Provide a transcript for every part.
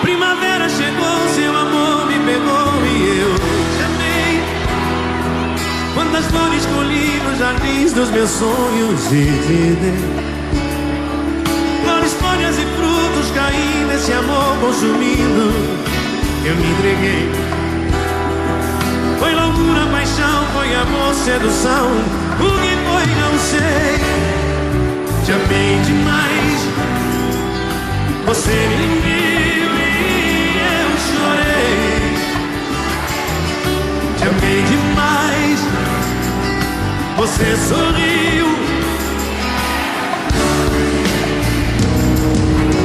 Primavera chegou, seu amor me pegou e eu te amei. Quantas flores colhi nos jardins dos meus sonhos e te dei. Flores, folhas e frutos caí nesse amor consumindo. Eu me entreguei. Foi loucura, paixão, foi amor, sedução. O que foi não sei. Te amei demais. Você me viu e eu chorei. Te amei demais. Você sorriu.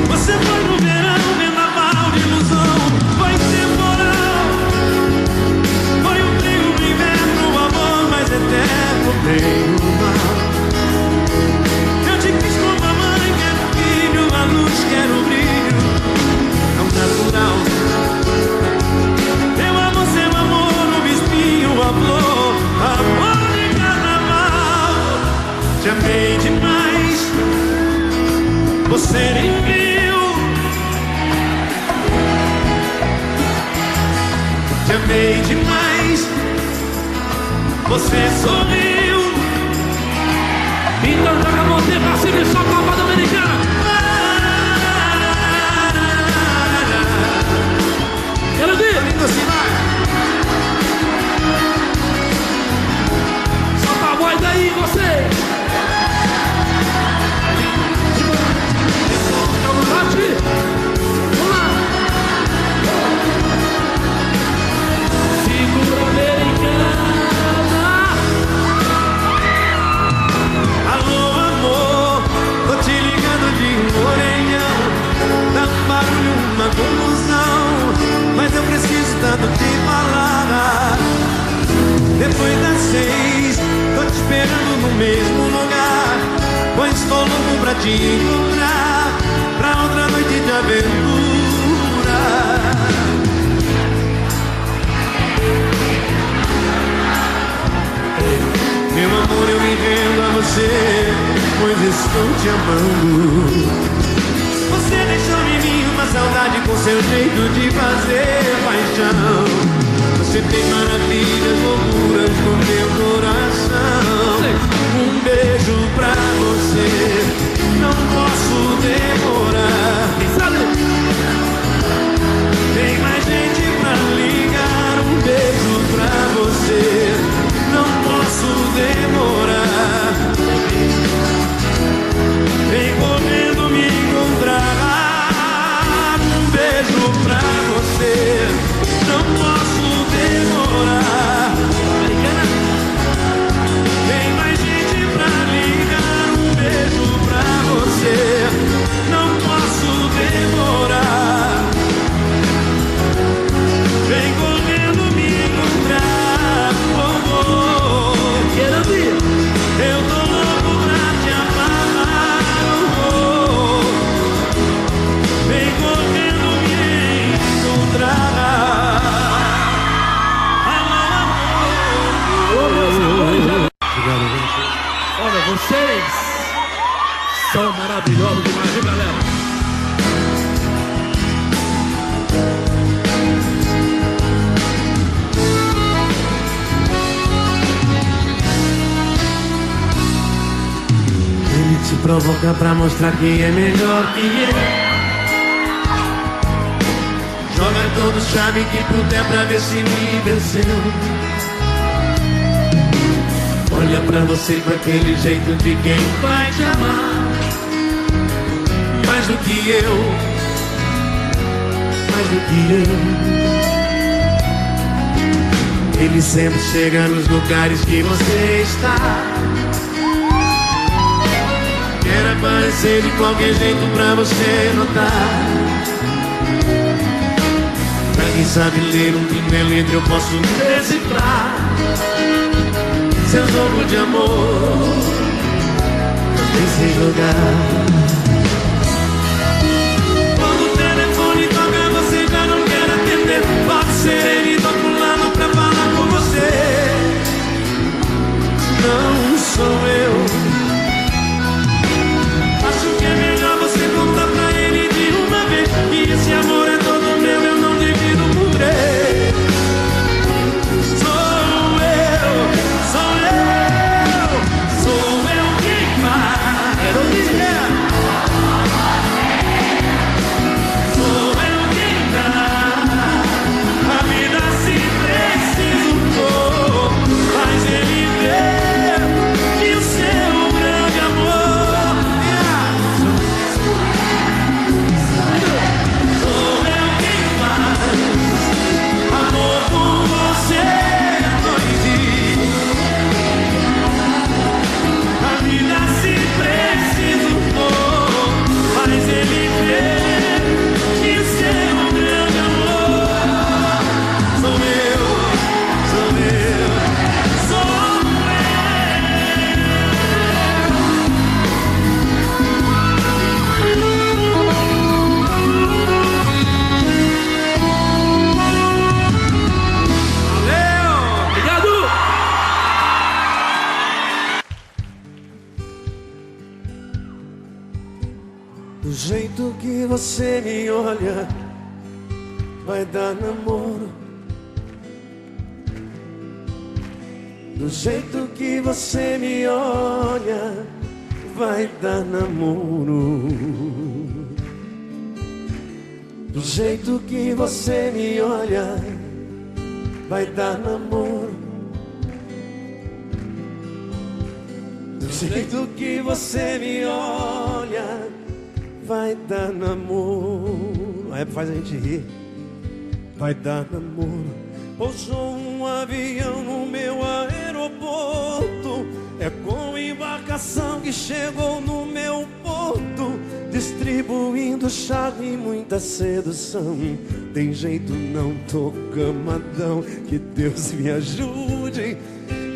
Você foi no verão, vendaval de ilusão. Foi temporal. Foi um frio no inverno, o amor mais eterno, bem o mal. Eu te quis como a mãe, quero filho, a luz, quero o brilho, tão natural. Eu amo seu amor, o espinho, a flor, amor de carnaval. Te amei demais. Você nem viu. Te amei demais. Você sorriu. Então joga você pra cima e só Copa Dominicana. Quero ver. Solta a voz aí, você. Bate. Vamos lá. Segura americana. Alô, amor, tô te ligando de orelhão. Dá um barulho, uma confusão, mas eu preciso tanto te falar. Depois das 6, tô te esperando no mesmo lugar, pois estou louco pra te encontrar, pra outra noite de aventura. Meu amor, eu me rendo a você, pois estou te amando. Você deixou em mim uma saudade com seu jeito de fazer paixão. Você tem maravilhas, loucuras no meu coração. Um beijo pra você, não posso demorar. Tem mais gente pra ligar. Um beijo pra você, não posso demorar. Vem correndo me encontrar. Um beijo pra você, não posso demorar. Tem mais gente pra ligar. Um beijo pra você, não posso demorar. Vem correndo me encontrar. Oh, oh. Quero ver. Eu tô louco pra te amar. Oh, oh. Vem correndo me encontrar. Obrigado, gente. Olha, vocês são maravilhosos demais, viu, galera? Ele te provoca pra mostrar quem é melhor que ele. Joga todo chave que puder pra ver se me venceu. Olha pra você com aquele jeito de quem vai te amar mais do que eu, mais do que eu. Ele sempre chega nos lugares que você está. Quer aparecer de qualquer jeito pra você notar. Pra quem sabe ler um letra eu posso decifrar seu jogo de amor, também sei jogar. Quando o telefone toca você já não quer atender. Pode ser ele do outro lado pra falar com você. Não sou eu. Acho que é melhor você contar pra ele de uma vez que esse amor é todo você me olha, vai dar namoro. Do jeito que você me olha, vai dar namoro. Do jeito que você me olha, vai dar namoro. Do jeito que você me olha, vai dar namoro. A época faz a gente rir. Vai dar namoro. Pousou um avião no meu aeroporto. É com embarcação que chegou no meu porto, distribuindo charme e muita sedução. Tem jeito não, tô camadão, que Deus me ajude.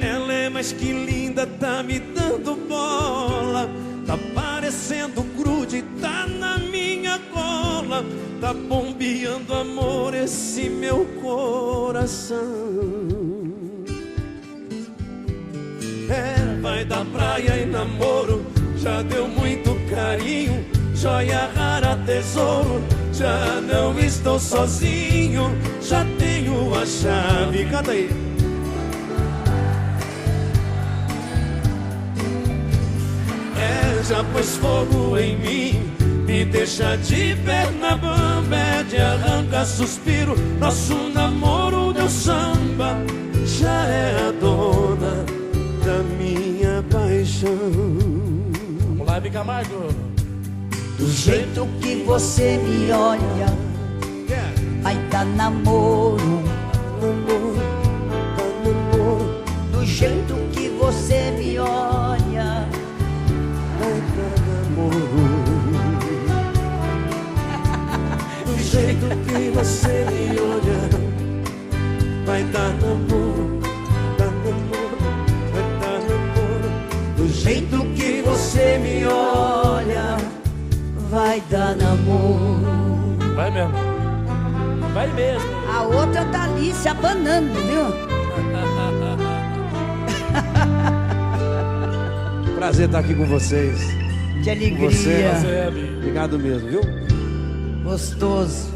Ela é mais que linda, tá me dando bola. Tá parecendo grude, tá na minha cola. Tá bombeando amor esse meu coração. É, vai da praia e namoro. Já deu muito carinho, joia rara, tesouro. Já não estou sozinho, já tenho a chave. Canta aí. É, já pôs fogo em mim, me deixa de perna bamba, de arranca suspiro. Nosso namoro deu samba, já é a dona da minha paixão. Vamos lá, Camargo. Do jeito que você me olha, vai dar namoro. Do jeito que você me olha, vai dar namoro. Do jeito que você me olha, vai dar namoro. Dar namoro, vai dar namoro. Do jeito que você me olha, vai dar namoro. Vai mesmo. Vai mesmo. A outra tá ali se abanando, viu? Prazer estar aqui com vocês. Que alegria. Você. Obrigado mesmo, viu? Gostoso.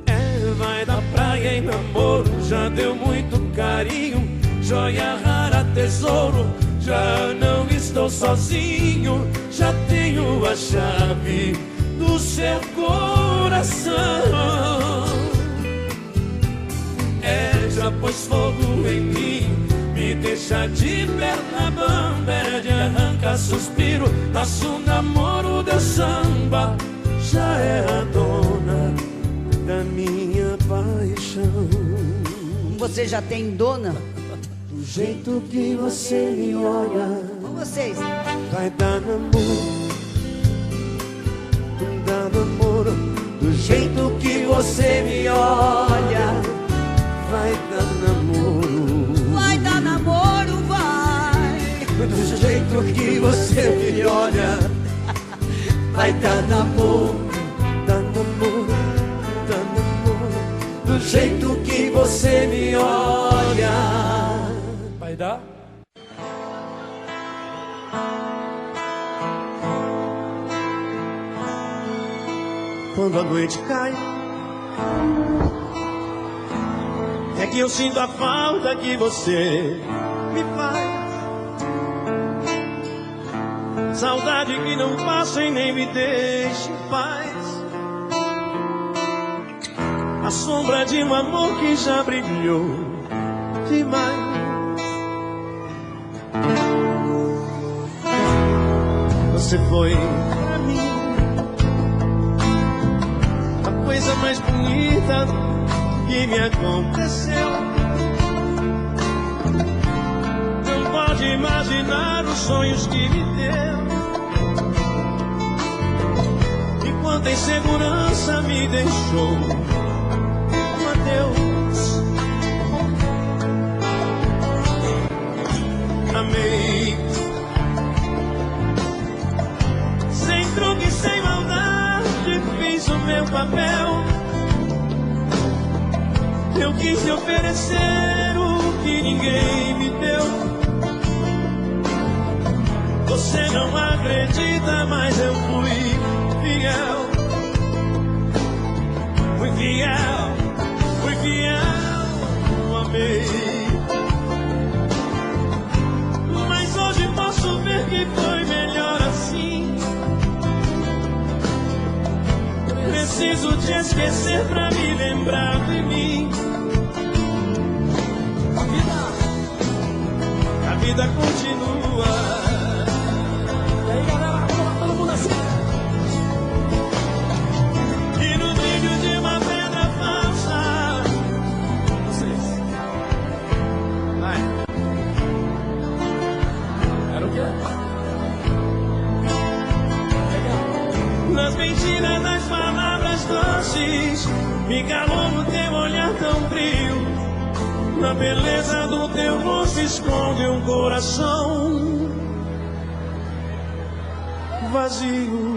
É, vai da praia em namoro. Já deu muito carinho, joia rara, tesouro. Já não estou sozinho, já tenho a chave do seu coração. É, já pôs fogo em mim, me deixa de perna bamba, de arranca suspiro. Nosso namoro deu samba, já é a dona da minha paixão. Você já tem dona? Do jeito que você me olha, Com vocês. vai dar namoro. Dar namoro. Do jeito que você me olha, vai dar namoro. Vai dar namoro, vai. Do jeito que você me olha, vai dar namoro. Dar namoro, dar namoro. Do jeito que você me olha, Vai dar? quando a noite cai, é que eu sinto a falta que você me faz. Saudade que não passa e nem me deixa em paz. A sombra de um amor que já brilhou demais. Você foi pra mim a coisa mais bonita que me aconteceu. Não pode imaginar os sonhos que me deu. E quanta insegurança me deixou. Adeus. Amei sem truque, sem maldade, fiz o meu papel. Eu quis te oferecer o que ninguém me deu. Você não acredita, mas eu fui fiel. fui fiel, amei. Mas hoje posso ver que foi melhor assim. Preciso te esquecer pra me lembrar de mim. A vida continua. E aí, galera, vamos lá, todo mundo assim. E no brilho de uma pedra falsa. Vocês. Vai. Era o quê? Legal. Nas mentiras das palavras doces, me calou no teu olhar tão frio. Na beleza do teu rosto esconde um coração vazio.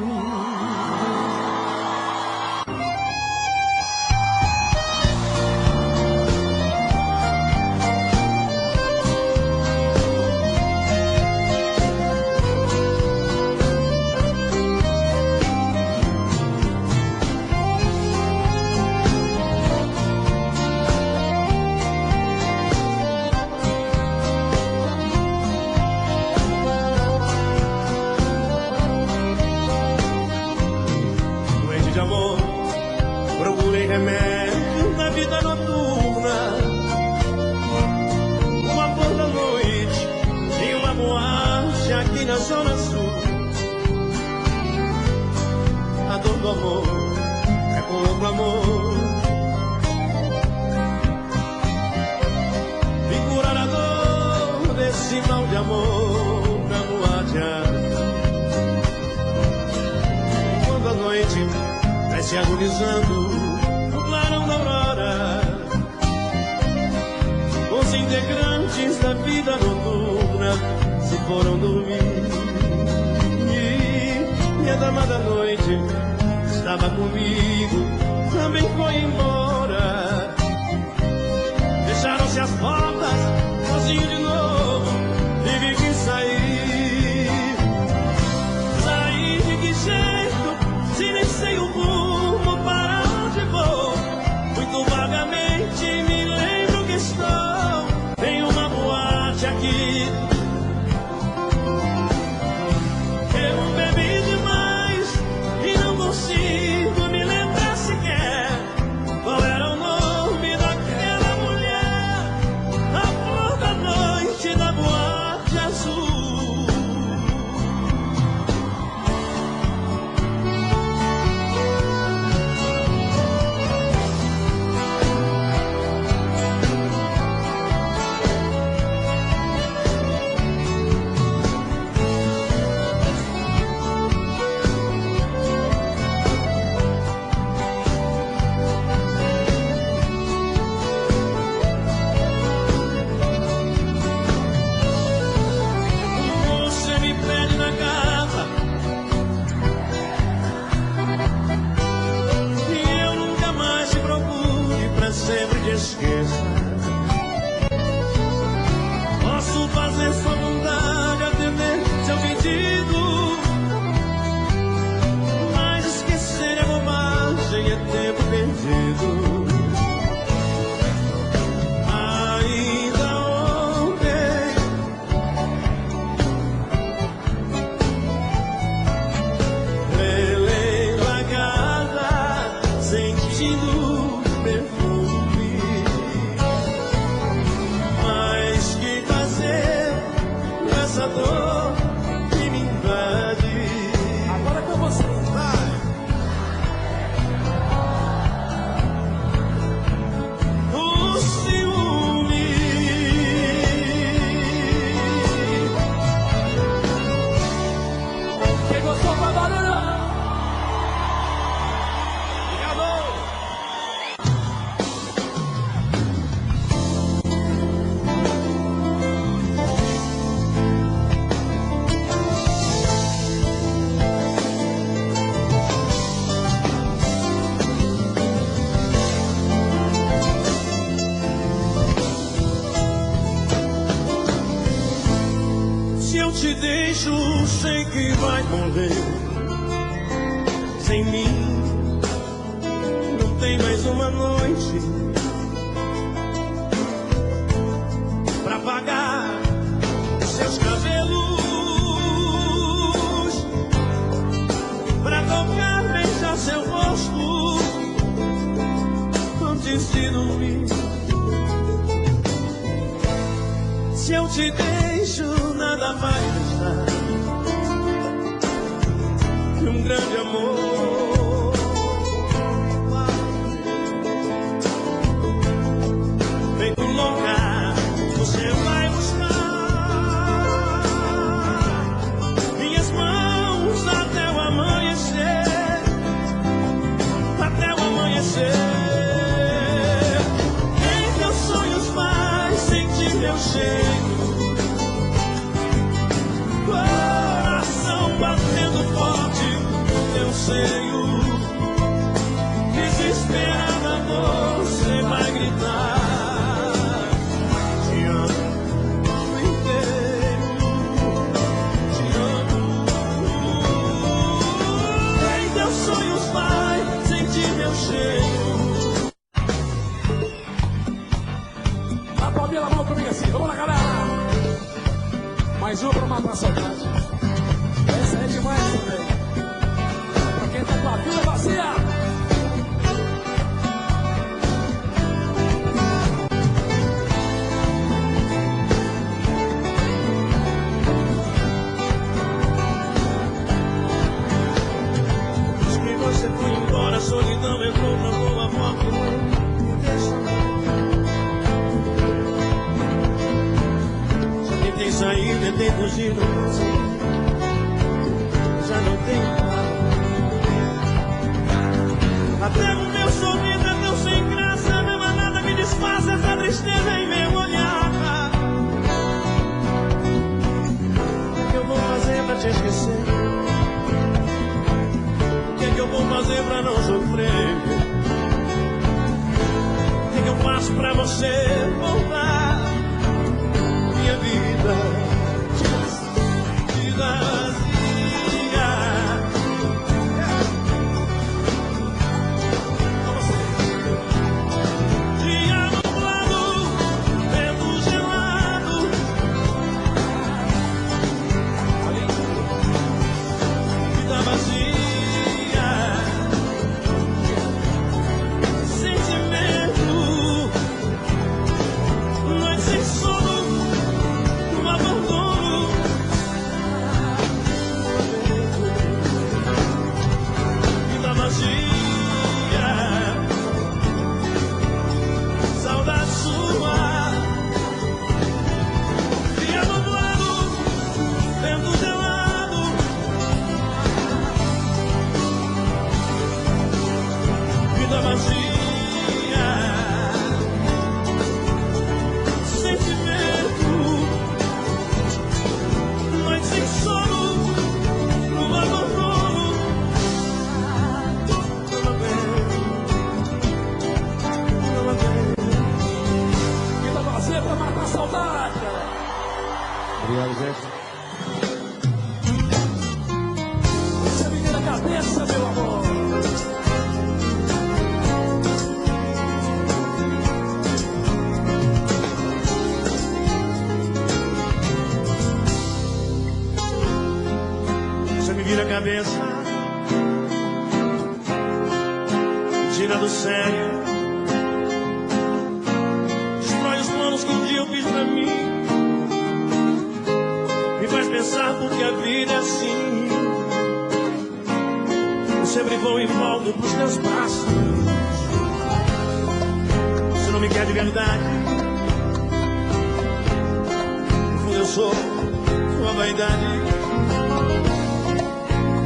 Procurei remédio na vida noturna, uma flor da noite em uma boate aqui na Zona Sul. A dor do amor é com outro amor. E curar a dor desse mal de amor na boate. Quando a noite vai se agonizando no clarão da aurora, os integrantes da vida noturna se foram dormir. E a dama da noite estava comigo, também foi embora. Fecharam-se as portas, sozinho de novo, tive que sair. Sair de que jeito, se nem sei o rumo para onde vou. Muito vagamente me lembro que estou em uma boate aqui. Eu bebi demais e não consigo me lembrar sequer qual era o nome daquela mulher, a flor da noite da boate azul. Você me pede na cama e eu nunca mais te procure, pra sempre te esqueça. Posso fazer sua vontade, atender seu pedido, mas esquecer é bobagem, é tempo perdido. Ainda ontem lelei la casa, sentindo perfume. Mas que fazer com essa dor que me invade? Agora é com você. O ciúme. Quem gostou, faz barulho. Se eu te deixo, sei que vai morrer. Sem mim, não tem mais apenas uma noite pra pagar seus cabelos, pra tocar, beijar seu rosto antes de dormir. Se eu te deixo, nada vai restar que um grande amor. Feito louca, você vai buscar minhas mãos até o amanhecer, até o amanhecer. Em meus sonhos vai sentir meu cheiro, coração batendo forte no teu seio. Desesperada você vai gritar: te amo inteiro, te amo. Em teus sonhos vai sentir meu cheiro. A palminha na mão comigo assim, vamos lá, galera. Mais um pra matar a saudade. Essa é demais também. Pra quem tá com a vida vazia. Diz que você foi embora, a solidão entrou na tua porta e não me deixou. Já tentei sair, tentei fugir, não consegui. Já não tenho nada. Até o meu sorriso é tão sem graça, mesmo a nada me desfaz essa tristeza em meu olhar. O que eu vou fazer pra te esquecer? O que é que eu vou fazer pra não sofrer? O que é que eu faço pra você voltar? Minha vida vazia. Dia nublado, vento gelado, vida vazia, sentimento, noite sem sono, no abandono. Vida vazia, saudade sua. Dia nublado, vento gelado, vida vazia, sentimento, noite sem sono, no abandono. Vida vazia pra matar a saudade, galera. Obrigado, gente. Você me vira a cabeça, meu amor. Você me vira a cabeça, tira do sério, destrói os planos que um dia eu fiz pra mim, me faz pensar porque a vida é assim. Eu sempre vou e volto pros teus passos. Você não me quer de verdade, no fundo eu sou sua vaidade.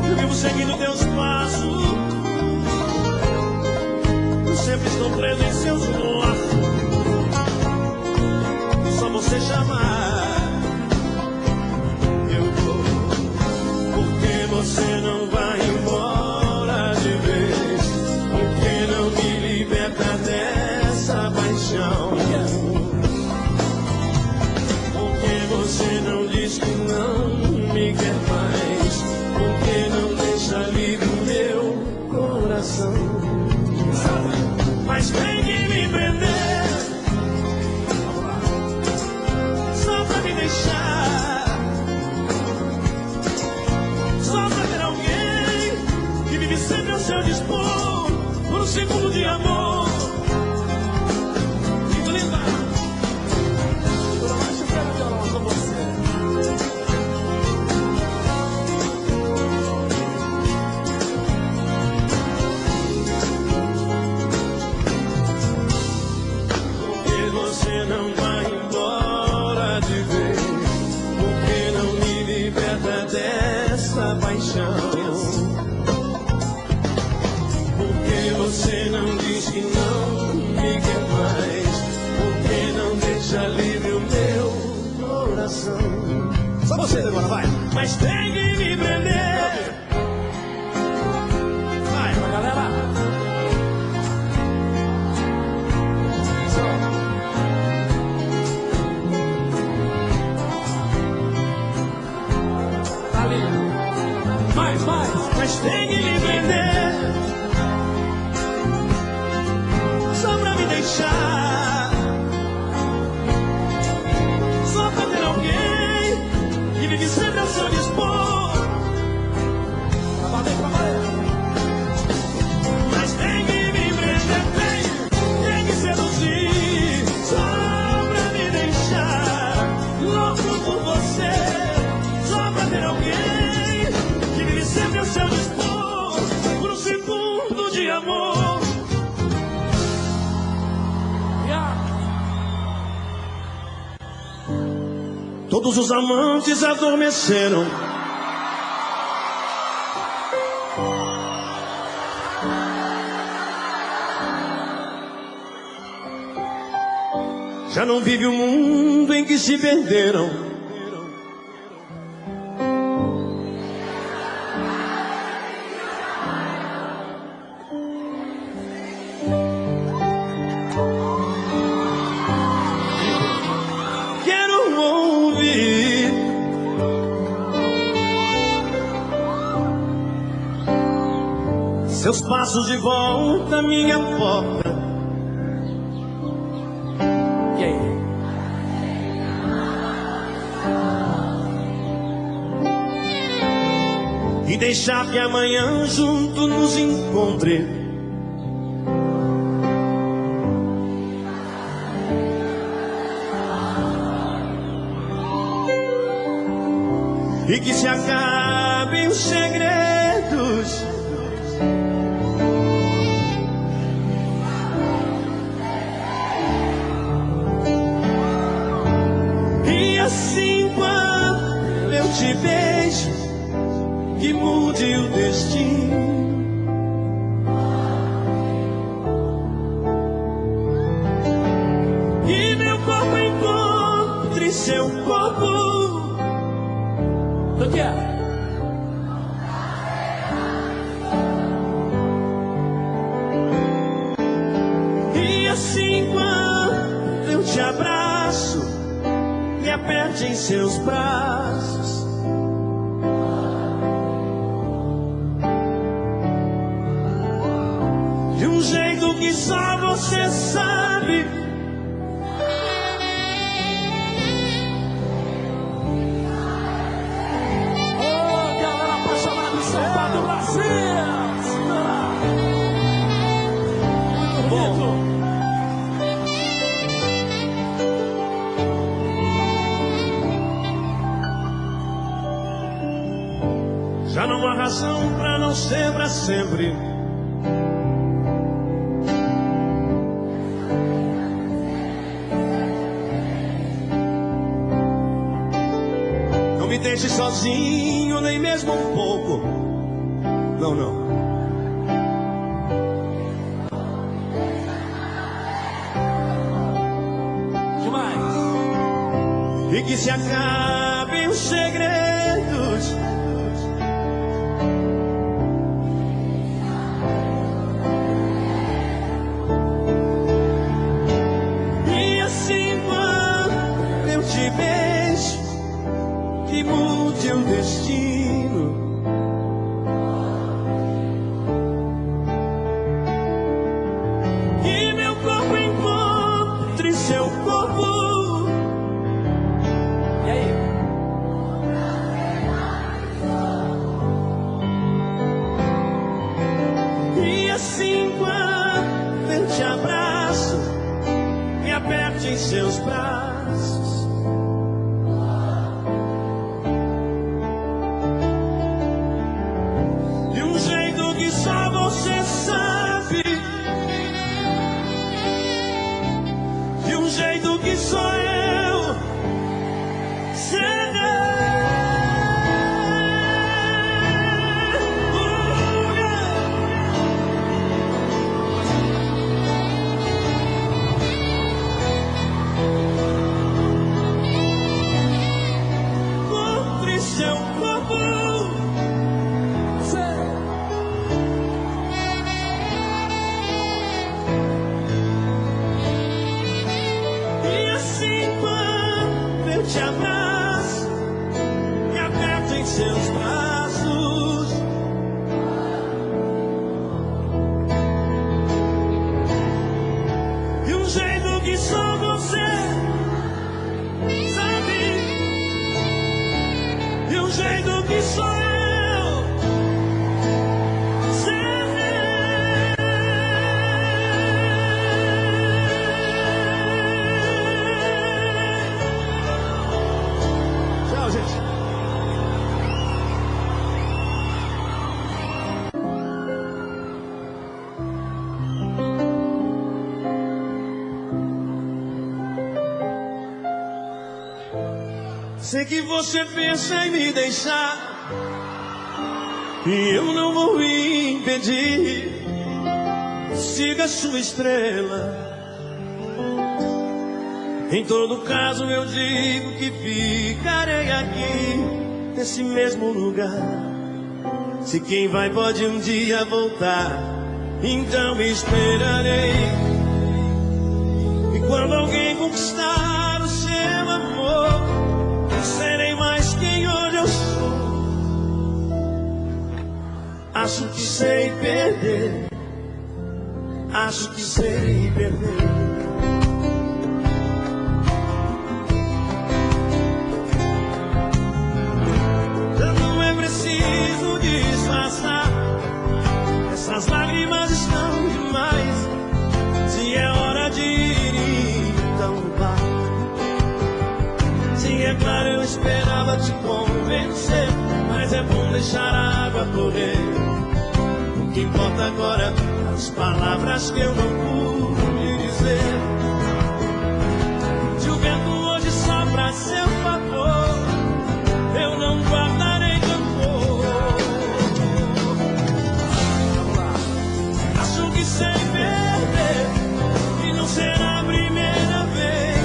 Eu vivo seguindo teus passos, eu sempre estou preso em seus laços. Só você chamar, eu vou. Porque você não vai embora de vez? Porque não me liberta dessa paixão? Porque você não diz que não me quer mais? Porque não deixa livre o meu coração? mas tem que me prender. Vamos lá. Só pra me deixar, só pra ter alguém que vive sempre ao seu dispor, por um segundo de amor. Muito linda. Dona Márcia, eu quero violão com você. Você não vai embora de vez? Por que não me liberta dessa paixão? Por que você não diz que não me quer mais? Por que não deixa livre o meu coração? Só vocês agora, vai! Mas tem que me prender. Vai, vai, galera! Mas tem que me prender, só pra me deixar, só pra ter alguém que vive sempre ao seu dispor. Mas tem que me prender, tem que seduzir, só pra me deixar louco por você, só pra ter alguém que vive sempre ao seu dispor, por um segundo de amor. Todos os amantes adormeceram. Já não vive o mundo em que se perderam. Quero ouvir seus passos de volta à minha porta. E aí? E deixar que amanhã junto nos encontre. E que se acabem os segredos. E assim quando eu te beijo, que mude o destino. E meu corpo encontre seu corpo. O que é? E assim quando eu te abraço, me aperte em seus braços. De um jeito que só você sabe. Já não há razão pra não ser pra sempre. Não me deixe sozinho, nem mesmo um pouco. Não, não. Demais. E que se acabem os segredos. Te beijo, que mude o destino. e meu corpo encontre seu corpo. E aí? E assim quando eu te abraço, me aperte em seus braços. De um jeito que só você sabe, de um jeito que só eu sei. Seu corpo, e assim quando eu te abraço, me aperto em seus braços. De um jeito que só você sabe, de um jeito que só eu sei. Tchau, gente. Sei que você pensa em me deixar, e eu não vou impedir. Siga sua estrela. Em todo caso eu digo que ficarei aqui, nesse mesmo lugar. Se quem vai pode um dia voltar, então me esperarei. E quando alguém conquistar o seu amor, serei mais quem hoje eu sou. Acho que sei perder, acho que sei perder. Não é preciso disfarçar, essas lágrimas estão demais. Se é hora de ir, então vá. É claro, eu esperava te convencer, mas é bom deixar a água correr. O que importa agora, as palavras que eu não pude dizer. Se o vento hoje sopra a seu favor, eu não guardarei rancor. Acho que sei perder, e não será a primeira vez.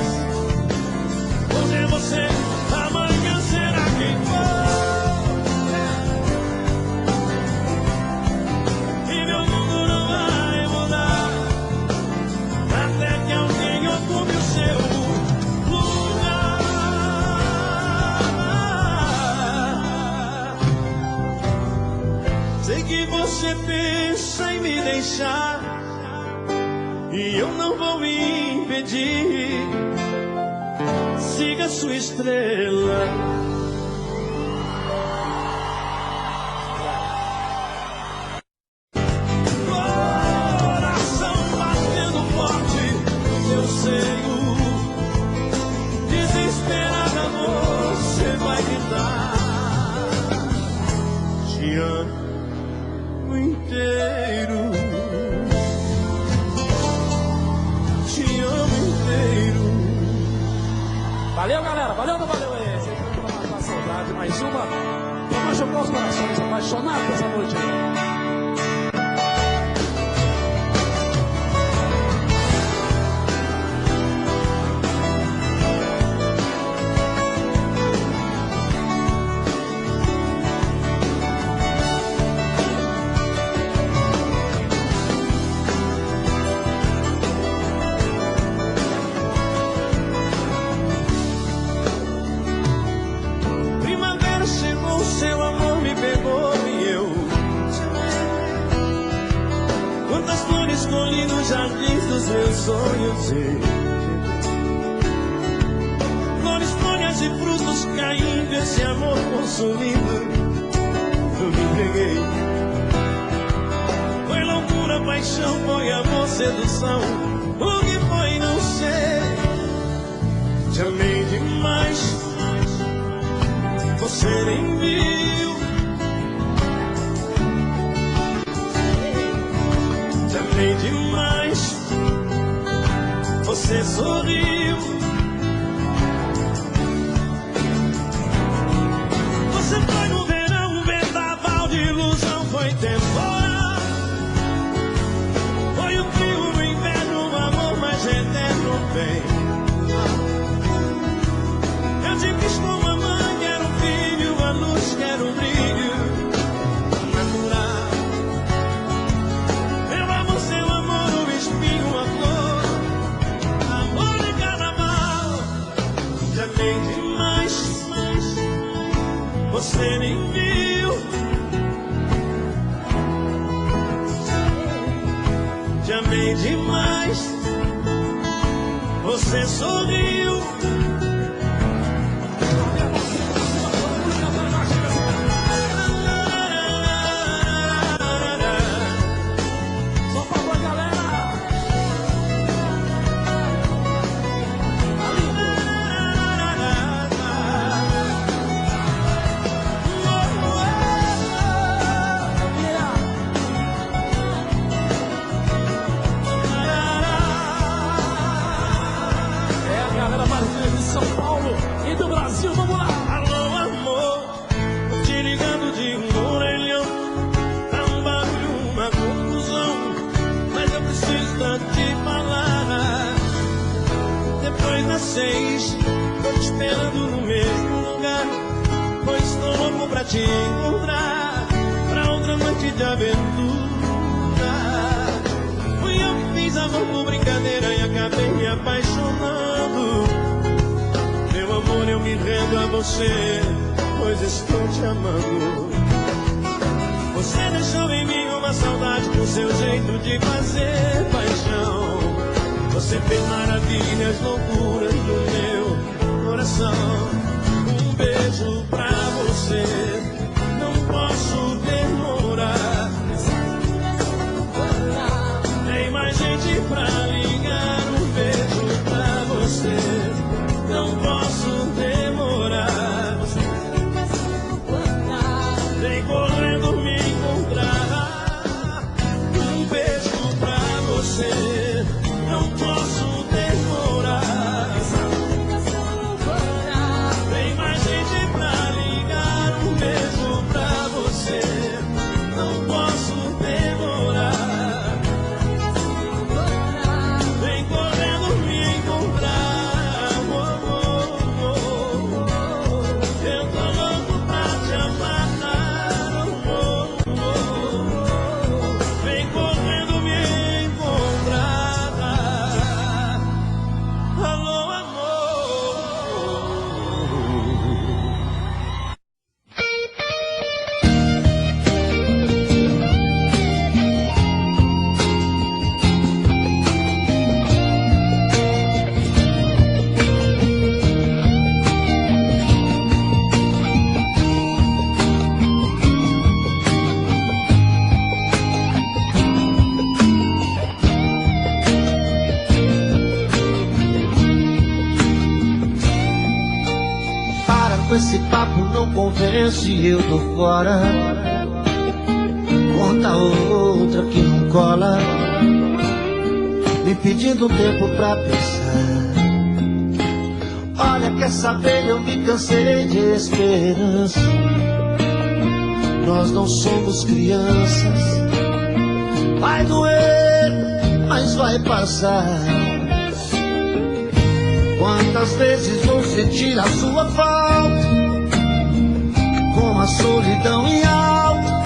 Hoje é você, amanhã será quem for. E meu mundo não vai mudar, até que alguém ocupe o seu lugar. Sei que você pensa em me deixar, e eu não vou impedir. Siga sua estrela. Coração batendo forte no teu seio, desesperada você vai gritar: te amo inteiro, te amo inteiro. Valeu, galera. Valeu ou não valeu aí? Sempre pra matar a saudade. Mais uma. Pra machucar os corações apaixonados essa noite aí. Primavera chegou, seu amor me pegou e eu te amei. jardins dos meus sonhos. Flores, folhas e frutos caindo, esse amor consumindo, eu me entreguei. Foi loucura, paixão, foi amor, sedução. O que foi, não sei. Te amei demais, você nem viu. Te amei demais, você sorriu. Você foi no verão, um vendaval de ilusão, foi temporal. Foi o frio no inverno, o amor mais eterno, bem. Eu te quis como a mãe, quero um filho, a luz, quero um brilho natural. Meu amor, seu amor, o espinho, a flor, amor de carnaval. Te amei demais, você nem viu. Te amei demais, você sorriu. Tô te esperando no mesmo lugar, pois estou louco pra te encontrar, pra outra noite de aventura. Fui eu que fiz amor por brincadeira e acabei me apaixonando. Meu amor, eu me rendo a você, pois estou te amando. Você deixou em mim uma saudade com seu jeito de fazer paixão. Você fez maravilhas, loucuras no meu coração. Um beijo pra você, não posso demorar. Tem mais gente pra ligar. Um beijo pra você, não posso demorar. Vem correndo me encontrar. Um beijo pra você, não posso demorar. Tem mais gente pra ligar. Um beijo pra você, não posso demorar. Vem correndo me encontrar. Eu tô louco pra te amar. Vem correndo me encontrar. Alô, amor. Para com esse papo, não convence, eu tô fora. Conta outra que não cola, me pedindo um tempo pra pensar. Olha, quer saber, eu me cansei de esperança. Nós não somos crianças. Vai doer, mas vai passar. Quantas vezes vou sentir a sua falta, com a solidão em alta,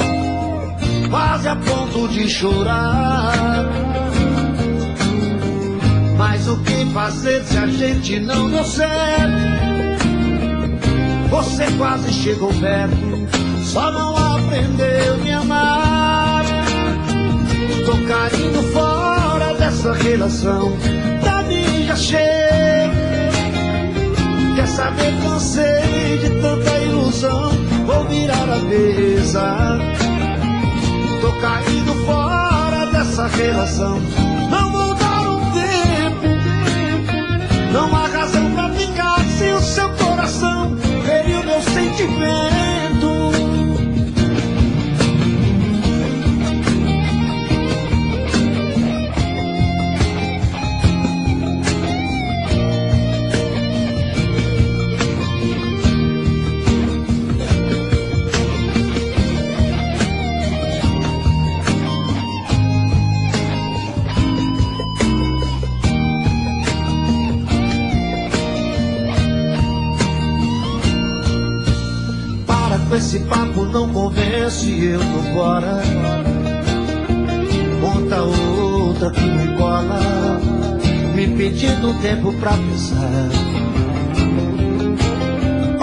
quase a ponto de chorar. Mas o que fazer se a gente não deu certo? Você quase chegou perto, só não aprendeu a me amar. Tô caindo fora dessa dessa relação. Pra mim já chega. Quer saber, cansei de tanta ilusão. Vou virar a mesa. Tô caindo fora dessa relação. Não vou dar um tempo. Não há razão pra ficar sem o seu coração. Feriu o meu sentimento. Esse papo não convence, eu tô fora. Conta outra que me cola, me pedindo tempo pra pensar.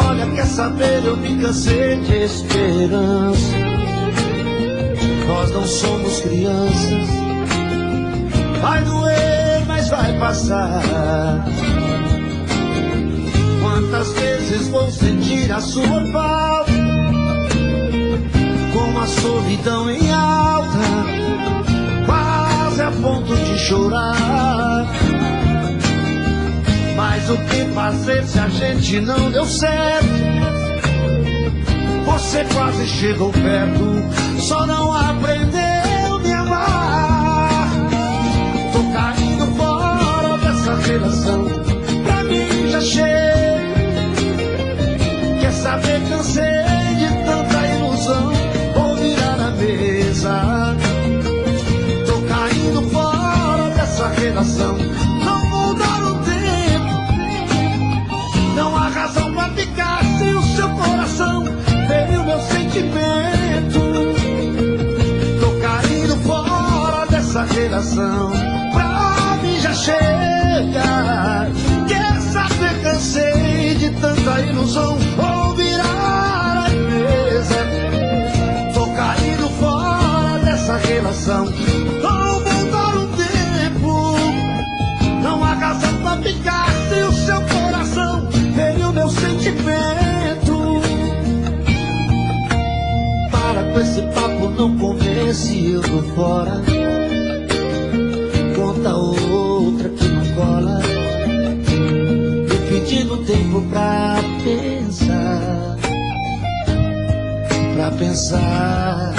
Olha, quer saber, eu me cansei de esperança. Nós não somos crianças. Vai doer, mas vai passar. Quantas vezes vou sentir a sua falta, com a solidão em alta, quase a ponto de chorar. Mas o que fazer se a gente não deu certo? Você quase chegou perto, só não aprendeu a me amar. Tô caindo fora dessa relação. Pra mim já chega. Quer saber, cansei de tanta ilusão. Vou virar a mesa. Tô caindo fora dessa relação. Não vou dar o tempo. Não há razão pra ficar sem o seu coração. Feriu meu sentimento. Tô caindo fora dessa relação. Pra mim já chega. Quer saber, cansei de tanta ilusão. Vou virar a mesa. Tô caindo fora dessa relação. Não vou dar um tempo. Não há razão pra ficar sem o seu coração. Feriu meu sentimento. Para com esse papo, não convence, eu tô fora. Conta outra que não cola, pedindo tempo pra pensar, pra pensar.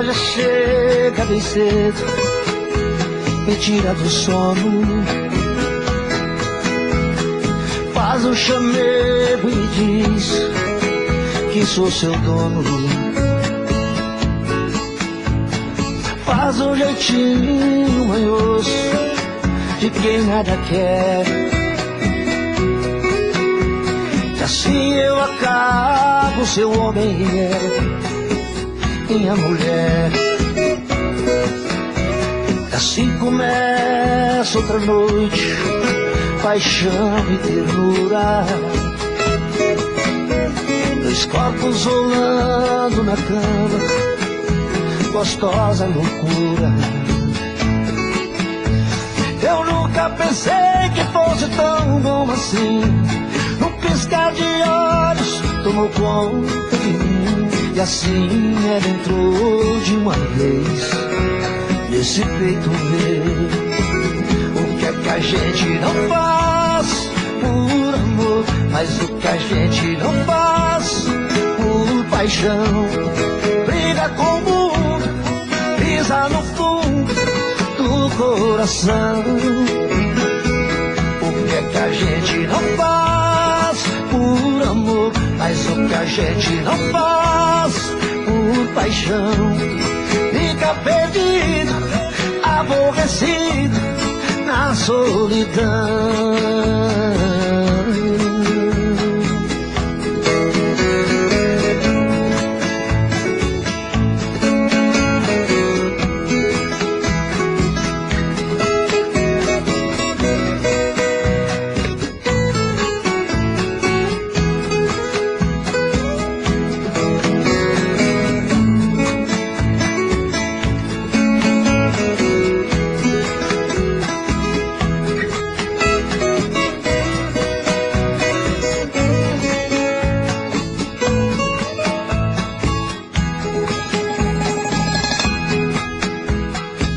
Já chega bem cedo, me tira do sono, faz um chamego e diz que sou seu dono. Faz um jeitinho manhoso de quem nada quer, que assim eu acabo seu homem minha mulher. Assim começa outra noite, paixão e ternura, dois corpos rolando na cama, gostosa loucura. Eu nunca pensei que fosse tão bom assim. Num piscar de olhos tomou conta de mim, e assim ela entrou de uma vez nesse peito meu. O que é que a gente não faz por amor, mas o que a gente não faz por paixão. Briga com Pensa no fundo do coração. O que é que a gente não faz por amor? Mas o que a gente não faz por paixão? Fica perdido, aborrecido na solidão.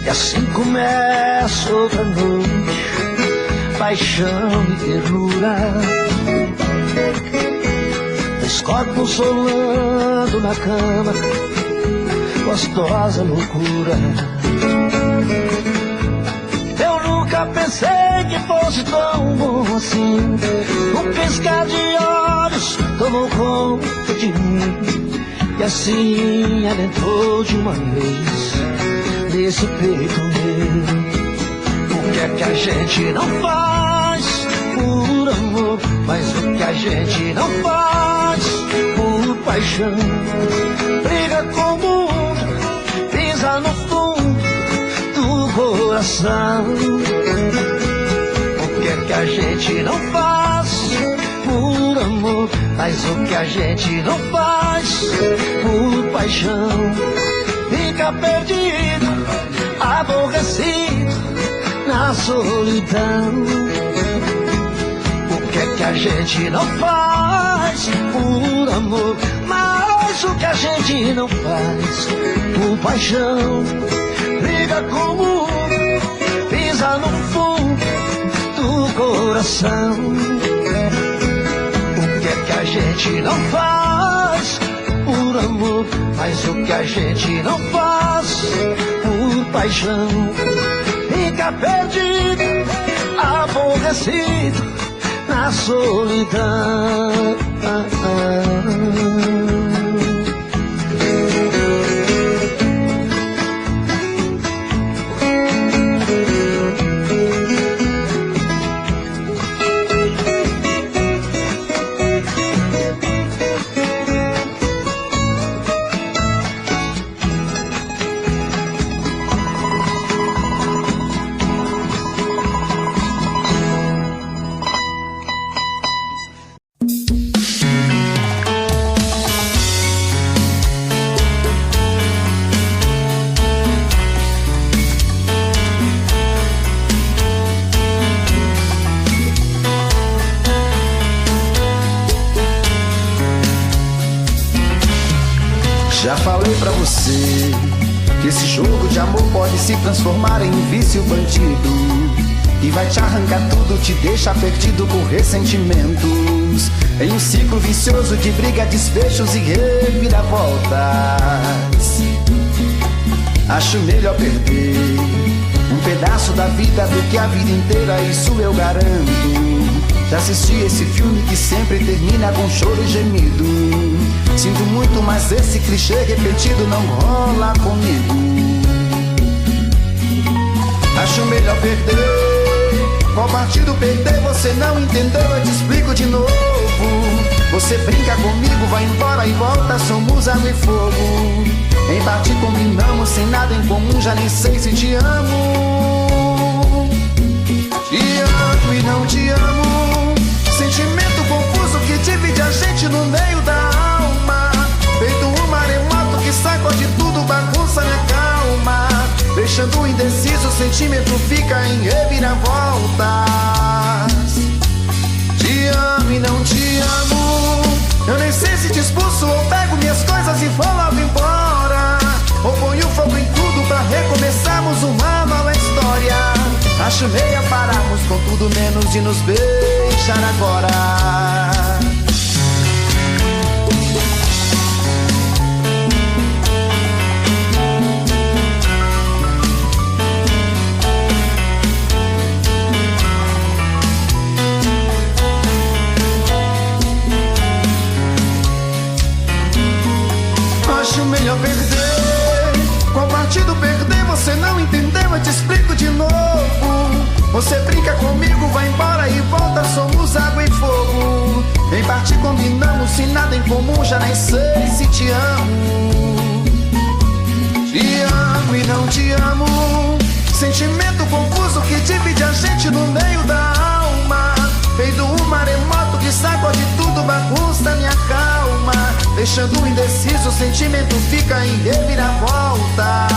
E assim começa outra noite, paixão e ternura, dois corpos solando na cama, gostosa loucura. Eu nunca pensei que fosse tão bom assim. Um piscar de olhos tomou conta de mim, e assim ela entrou de uma vez nesse peito meu. O que é que a gente não faz por amor? Mas o que a gente não faz por paixão? Briga com o mundo, pisa no fundo do coração. O que é que a gente não faz por amor? Mas o que a gente não faz por paixão? Fica perdido, aborrecido na solidão. O que é que a gente não faz por amor? Mas o que a gente não faz por paixão? Briga com o mundo, pisa no fundo do coração. O que é que a gente não faz por amor? Mas o que a gente não faz por paixão? Fica perdido, aborrecido na solidão. Já falei pra você que esse jogo de amor pode se transformar em um vício bandido, e vai te arrancar tudo, te deixa perdido com ressentimentos, em um ciclo vicioso de briga, desfechos e reviravoltas. Acho melhor perder um pedaço da vida do que a vida inteira, isso eu garanto. Já assisti esse filme que sempre termina com choro e gemido. Sinto muito, mas esse clichê repetido não rola comigo. Acho melhor perder. Qual partido perder? Você não entendeu, eu te explico de novo. Você brinca comigo, vai embora e volta, somos água e fogo. Em parte combinamos, sem nada em comum, já nem sei se te amo. Te amo e não te amo, sentimento confuso que divide a gente no meio da alma. Feito um maremoto que sacode tudo, bagunça minha calma. Deixando indeciso, o sentimento fica em reviravoltas. Te amo e não te amo, eu nem sei se te expulso ou pego minhas coisas e vou logo embora, ou ponho fogo em tudo pra recomeçarmos uma nova história. Acho meia pararmos com tudo menos de nos beijar agora. comum, já nem sei se te amo. Te amo e não te amo, sentimento confuso que divide a gente no meio da alma. Feito um maremoto que sacode tudo, bagunça minha calma. Deixando indeciso, o sentimento fica em reviravoltas.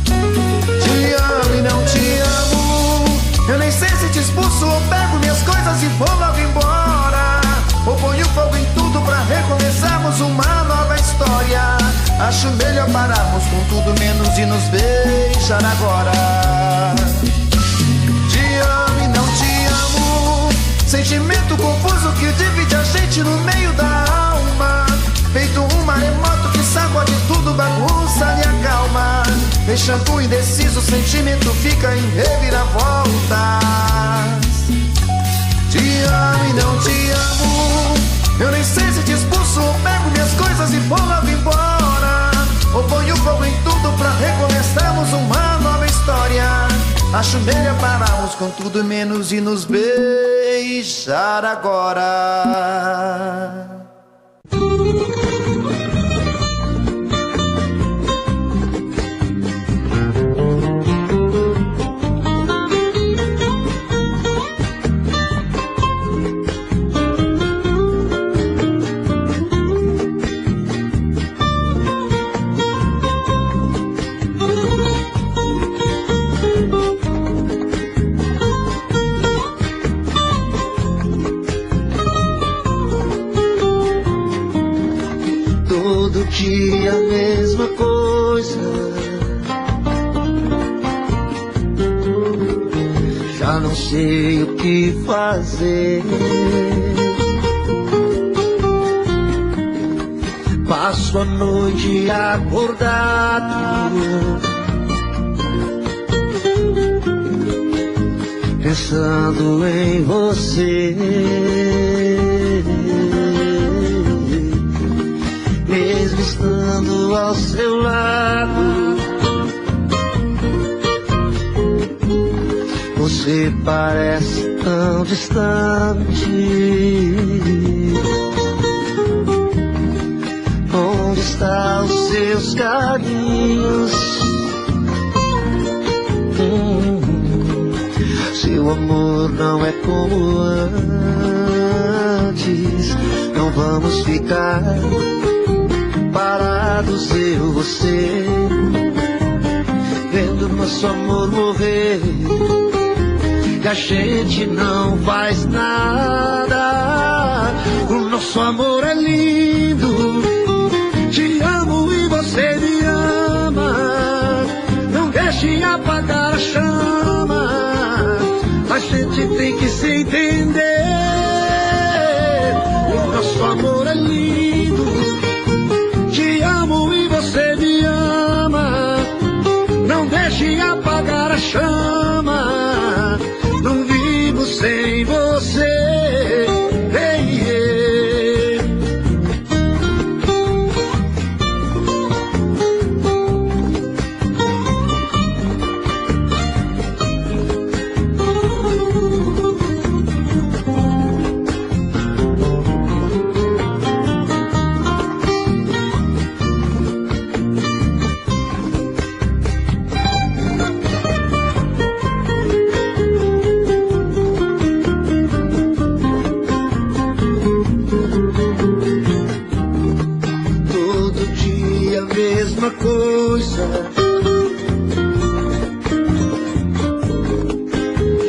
Te amo e não te amo, eu nem sei se te expulso ou pego minhas coisas e vou logo embora. Ou ponho fogo em tudo pra recomeçarmos uma nova história. Acho melhor pararmos com tudo menos de nos beijar agora. Te amo e não te amo, sentimento confuso que divide a gente no meio da alma. Feito um maremoto que sacode tudo, bagunça minha calma. Deixando indeciso, o sentimento fica em reviravoltas. Te amo e não te amo, eu nem sei se te expulso ou pego minhas coisas e vou logo embora. Ou ponho fogo em tudo pra recomeçarmos uma nova história. Acho melhor pararmos com tudo menos e nos beijar agora. Dia a mesma coisa, já não sei o que fazer. Passo a noite acordado, pensando em você. Mesmo estando ao seu lado, você parece tão distante. Onde estão os seus carinhos? Seu amor não é como antes. Não vamos ficar parados, eu, você, vendo nosso amor morrer, e a gente não faz nada. O nosso amor é lindo, te amo e você me ama. Não deixe apagar a chama, a gente tem que se entender. O nosso amor é lindo, te amo e você me ama. Não deixe apagar a chama, não vivo sem você.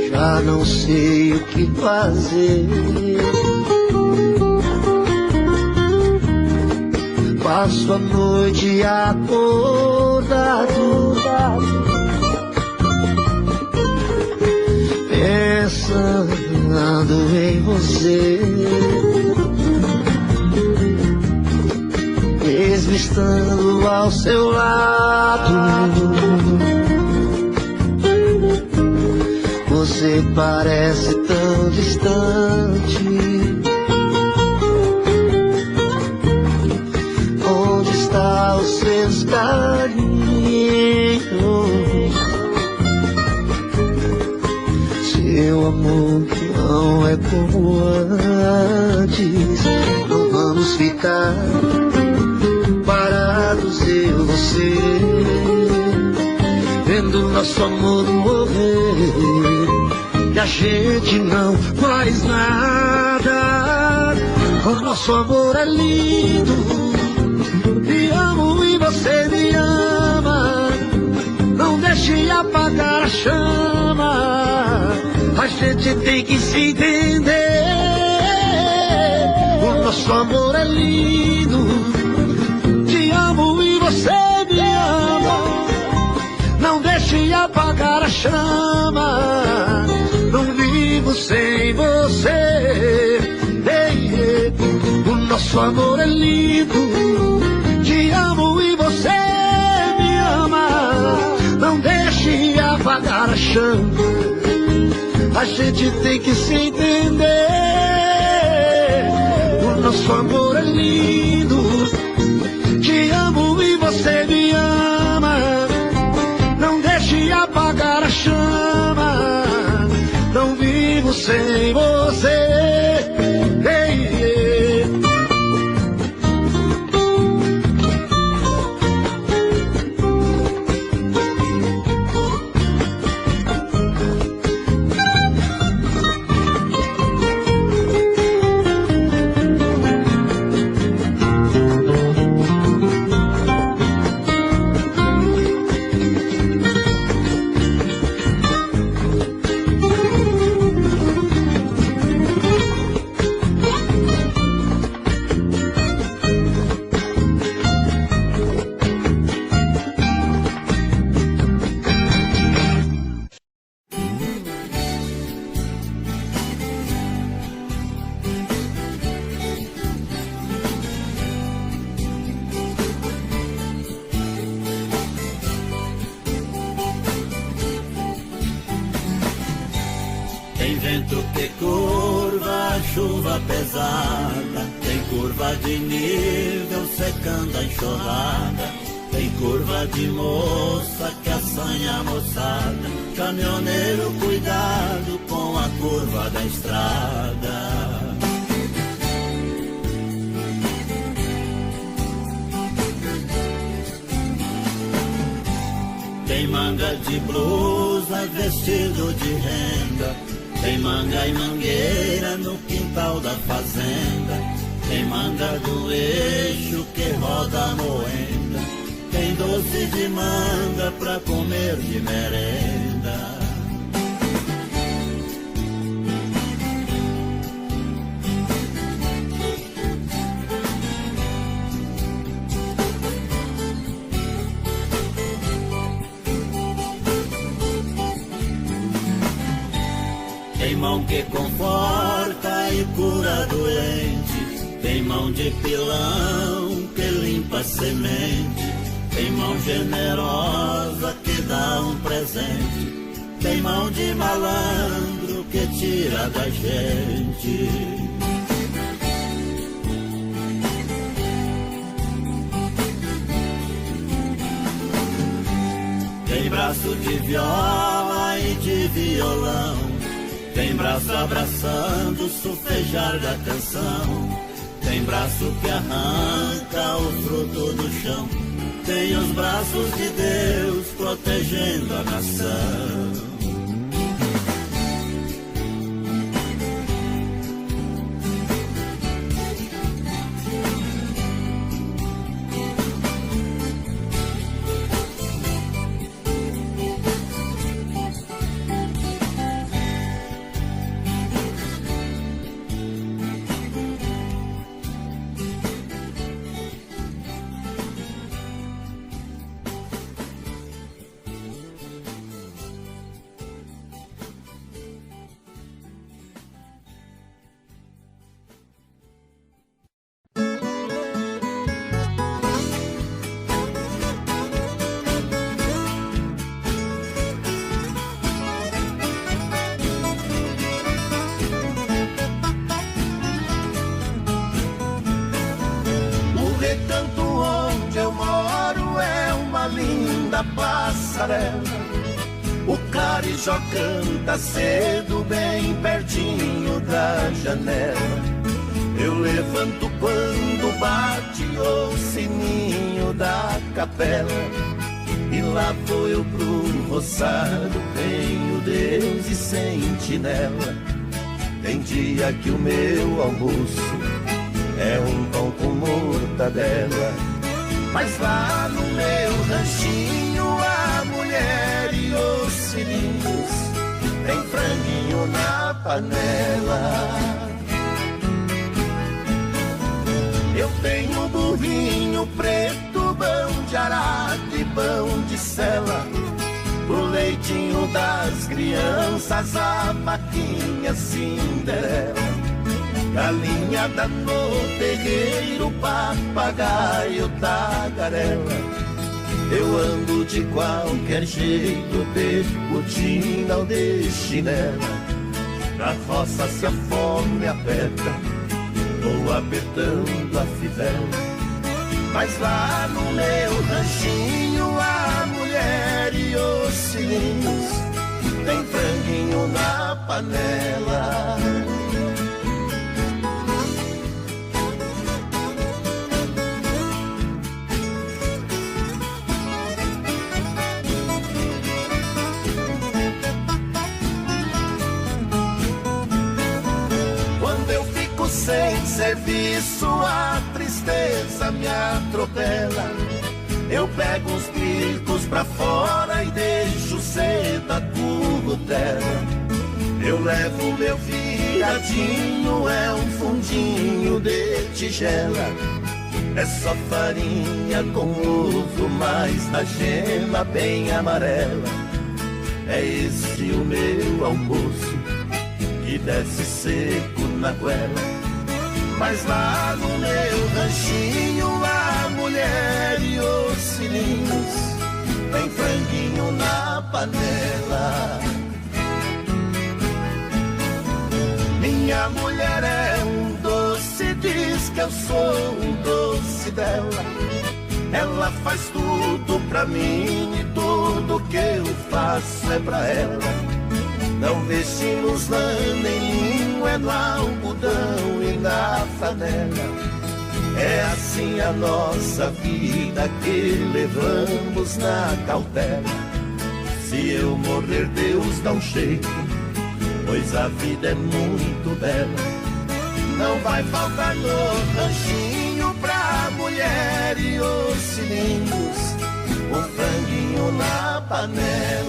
Já não sei o que fazer. Passo a noite acordado, pensando em você. Mesmo estando ao seu lado, você parece tão distante. Onde está os seus carinhos? Seu amor não é como antes. Não vamos vendo nosso amor morrer, e a gente não faz nada. O nosso amor é lindo, te amo e você me ama. Não deixe apagar a chama, a gente tem que se entender. O nosso amor é lindo, te amo e você me ama. Não deixe apagar a chama, não vivo sem você. O nosso amor é lindo, te amo e você me ama. Não deixe apagar a chama, a gente tem que se entender. O nosso amor é lindo, te amo e você me ama. Não deixe apagar a chama, não vivo sem você. Tem vento que curva, chuva pesada, tem curva de nível secando a enxurrada, tem curva de moça que assanha a moçada. Caminhoneiro, cuidado com a curva da estrada. Tem manga de blusa, vestido de renda, tem manga e mangueira no quintal da fazenda, tem manga do eixo que roda a moenda, tem doce de manga pra comer de merenda. Tem mão que conforta e cura doente, tem mão de pilão que limpa semente, tem mão generosa que dá um presente, tem mão de malandro que tira da gente. Tem braço de viola e de violão, tem braço abraçando o sufejar da canção, tem braço que arranca o fruto do chão, tem os braços de Deus protegendo a nação. O carijó canta cedo bem pertinho da janela. Eu levanto quando bate o sininho da capela. E lá vou eu pro roçado, tenho Deus e sentinela. Tem dia que o meu almoço é um pão com mortadela. Mas lá no meu ranchinho a mulher e os filhinhos tem franguinho na panela. Eu tenho burrinho preto, pão de arado e pão de sela. Pro leitinho das crianças, a vaquinha Cinderela. Galinhada no terreiro, papagaio, tagarela. Eu ando de qualquer jeito, de botina ou de chinela. Na roça se a fome aperta, vou apertando a fivela. Mas lá no meu ranchinho a mulher e os filhinhos tem franguinho na panela. Quando eu fico sem serviço, a tristeza me atropela. Eu pego os bicos pra fora e deixo cedo a currutela. Eu levo meu viadinho, é um fundinho de tigela. É só farinha com ovo, mas na gema bem amarela. É esse o meu almoço, que desce seco na goela. Mas lá no meu ranchinho a mulher e os filhinhos tem franguinho na panela. Minha mulher é um doce, diz que eu sou um doce dela. Ela faz tudo pra mim e tudo que eu faço é pra ela. Não vestimos lã nem linho, é no algodão e na flanela. É assim a nossa vida que levamos na cautela. Se eu morrer, Deus dá um jeito, pois a vida é muito bela. Não vai faltar no ranchinho pra mulher e os filhinhos, um franguinho na panela.